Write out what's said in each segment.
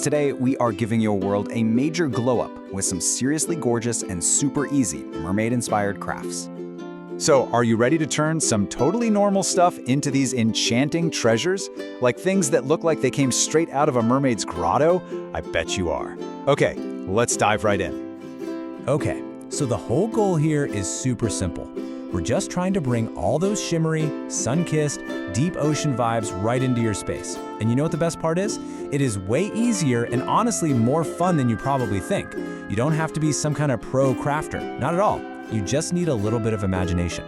Today, we are giving your world a major glow-up with some seriously gorgeous and super easy mermaid-inspired crafts. So, are you ready to turn some totally normal stuff into these enchanting treasures? Like things that look like they came straight out of a mermaid's grotto? I bet you are. Okay, let's dive right in. Okay, so the whole goal here is super simple. We're just trying to bring all those shimmery, sun-kissed, deep ocean vibes right into your space. And you know what the best part is? It is way easier and honestly more fun than you probably think. You don't have to be some kind of pro crafter, not at all. You just need a little bit of imagination.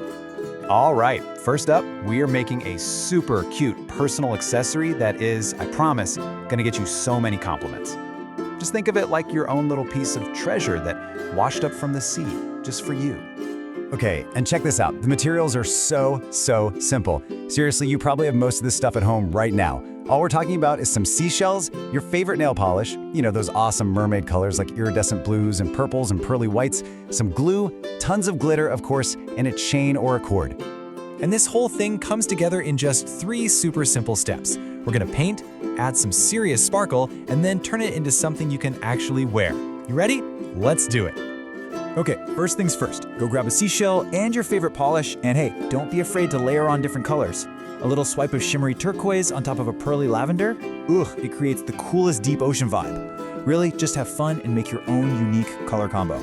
All right, first up, we are making a super cute personal accessory that is, I promise, gonna get you so many compliments. Just think of it like your own little piece of treasure that washed up from the sea, just for you. Okay, and check this out. The materials are so simple. Seriously, you probably have most of this stuff at home right now. All we're talking about is some seashells, your favorite nail polish, you know, those awesome mermaid colors like iridescent blues and purples and pearly whites, some glue, tons of glitter, of course, and a chain or a cord. And this whole thing comes together in just 3 super simple steps. We're gonna paint, add some serious sparkle, and then turn it into something you can actually wear. You ready? Let's do it. Okay, first things first, go grab a seashell and your favorite polish, and hey, don't be afraid to layer on different colors. A little swipe of shimmery turquoise on top of a pearly lavender, it creates the coolest deep ocean vibe. Really, just have fun and make your own unique color combo.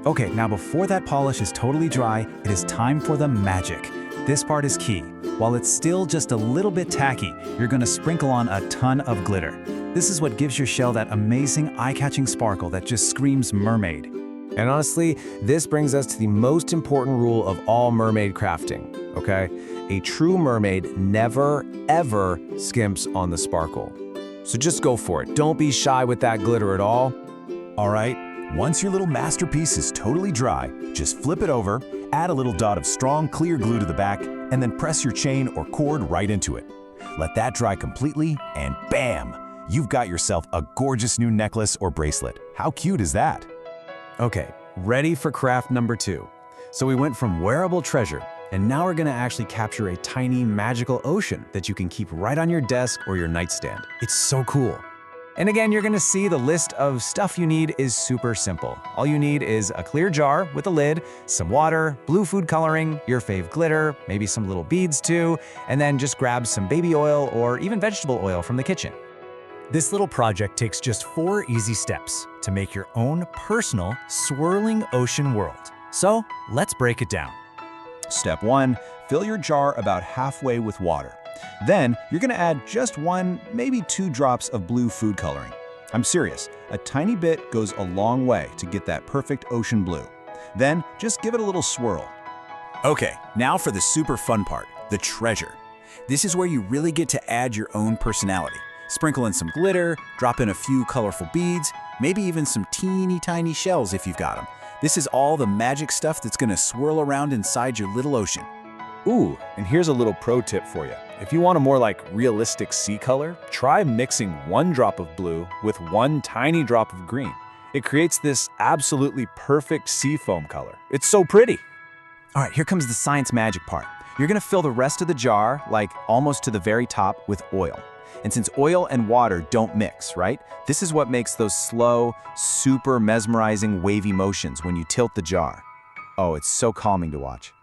Okay, now before that polish is totally dry, it is time for the magic. This part is key. While it's still just a little bit tacky, you're gonna sprinkle on a ton of glitter. This is what gives your shell that amazing eye-catching sparkle that just screams mermaid. And honestly, this brings us to the most important rule of all mermaid crafting, okay? A true mermaid never, ever skimps on the sparkle. So just go for it. Don't be shy with that glitter at all. All right, once your little masterpiece is totally dry, just flip it over, add a little dot of strong, clear glue to the back, and then press your chain or cord right into it. Let that dry completely, and bam! You've got yourself a gorgeous new necklace or bracelet. How cute is that? Okay, ready for craft number 2. So we went from wearable treasure, and now we're gonna actually capture a tiny magical ocean that you can keep right on your desk or your nightstand. It's so cool. And again, you're gonna see the list of stuff you need is super simple. All you need is a clear jar with a lid, some water, blue food coloring, your fave glitter, maybe some little beads too, and then just grab some baby oil or even vegetable oil from the kitchen. This little project takes just 4 easy steps to make your own personal swirling ocean world. So let's break it down. Step 1, fill your jar about halfway with water. Then, you're gonna add just 1, maybe 2 drops of blue food coloring. I'm serious, a tiny bit goes a long way to get that perfect ocean blue. Then, just give it a little swirl. Okay, now for the super fun part, the treasure. This is where you really get to add your own personality. Sprinkle in some glitter, drop in a few colorful beads, maybe even some teeny tiny shells if you've got them. This is all the magic stuff that's gonna swirl around inside your little ocean. Ooh, and here's a little pro tip for you. If you want a more like realistic sea color, try mixing 1 drop of blue with 1 tiny drop of green. It creates this absolutely perfect sea foam color. It's so pretty. All right, here comes the science magic part. You're gonna fill the rest of the jar, like almost to the very top, with oil. And since oil and water don't mix, right? This is what makes those slow, super mesmerizing wavy motions when you tilt the jar. Oh, it's so calming to watch.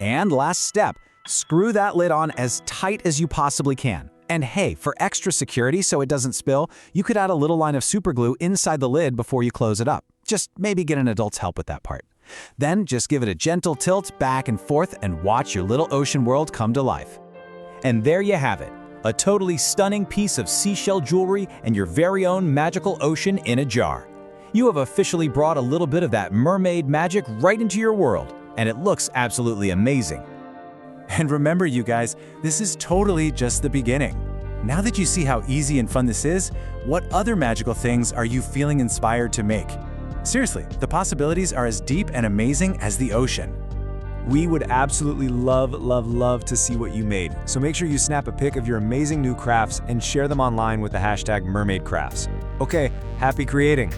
And last step, screw that lid on as tight as you possibly can. And hey, for extra security so it doesn't spill, you could add a little line of super glue inside the lid before you close it up. Just maybe get an adult's help with that part. Then just give it a gentle tilt back and forth and watch your little ocean world come to life. And there you have it. A totally stunning piece of seashell jewelry and your very own magical ocean in a jar. You have officially brought a little bit of that mermaid magic right into your world, and it looks absolutely amazing. And remember, you guys, this is totally just the beginning. Now that you see how easy and fun this is, what other magical things are you feeling inspired to make? Seriously, the possibilities are as deep and amazing as the ocean. We would absolutely love to see what you made. So make sure you snap a pic of your amazing new crafts and share them online with the hashtag #MermaidCrafts. Okay, happy creating!